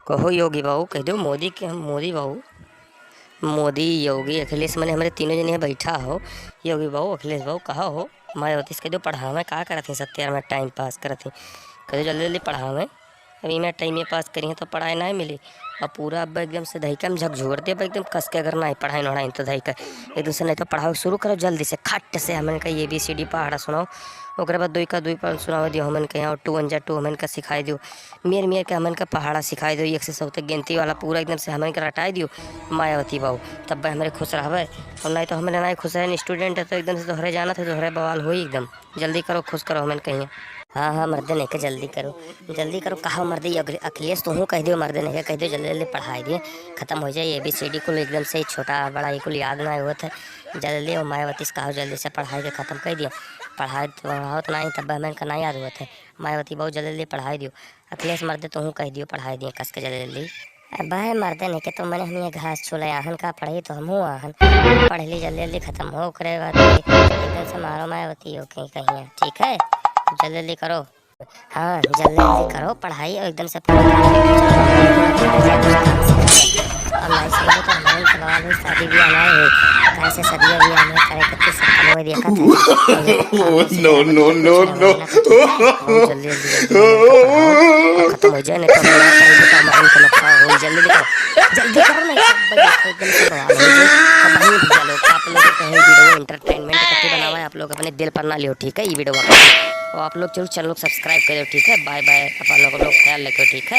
कहो योगी बाबू कह दो मोदी के हम मोदी बाबू मोदी योगी अखिलेश मैंने हमारे तीनों जने यहाँ बैठा हो। योगी बाबू अखिलेश बाबू कहा हो मायावती से कह दो पढ़ावे का करत हैं 70 में टाइम पास करत हैं कह दो जल्दी जल्दी पढ़ावे। अभी मैं टाइम में पास करी है तो पढ़ाई नहीं मिली और पूरा अब एकदम से दहीका में झकझोर दे एकदम कस के अगर नहीं पढ़ाई नढ़ाई तो दहीका एक दूसरे नहीं तो पढ़ाओ शुरू करो जल्दी से खट से हमन का ABCD पहाड़ा सुनाओ ओकरे बाद 2 का 2 पर सुनाओ दियो हमन के यहाँ 2 1 जा 2 हमन का सिखाई दियो मेर के हमन का पहाड़ा सिखाई दो 1 से 100 तक गिनती वाला पूरा एकदम से हमन का रटाई दियो मायावती बाबू तब हमारे खुश रहवे और नहीं तो हमारे नहीं खुश रहे स्टूडेंट है तो एकदम से तोहरे जाना था तोहरे बवाल हो एकदम जल्दी करो खुश करो हमन कहीं। हाँ मर्दे नहीं के जल्दी करो कहा मर्दे अखिलेश तो हूँ कह दियो मर्दे नहीं कह दियो जल्दी जल्दी पढ़ाई दिए खत्म हो जाए ABCD को एकदम से छोटा बड़ा ये को याद ना हुआ था जल्दी और मायावती से कहो जल्दी से पढ़ाई के ख़त्म कर दिया पढ़ाई तो नहीं तब हमें का नहीं याद हुआ था मायावती बहुत जल्दी जल्दी पढ़ाई दियो अखिलेश मर्दे तो हूँ कह दियो पढ़ाई दिए कस के जल्दी जल्दी। भाई मर्दे नहीं के तो मैंने हम घास छोले आहन का पढ़ी तो हम आहन पढ़ ली जल्दी जल्दी खत्म हो करे बाद एकदम से मारो मायावती हो कहीं कहीं ठीक है जल्दी जल्दी करो। हाँ जल्दी जल्दी करो पढ़ाई और एकदम से शादी भी आना है कैसे सदिया भी आना करे कच्चे सरकार में देखा था नो नो नो नो जल्दी जल्दी खत्म हो जाए नहीं तो मान को नुकसान हो जल्दी करो नहीं एकदम से बवाल हो जाए अब भाई चलो आप लोग कहीं वीडियो एंटरटेनमेंट करके बनावा है आप लोग अपने दिल पर ना लियो ठीक है ये वीडियो और आप लोग जरूर चैनल को सब्सक्राइब करो ठीक है। बाय बाय अपन लोग ख्याल रखो ठीक है।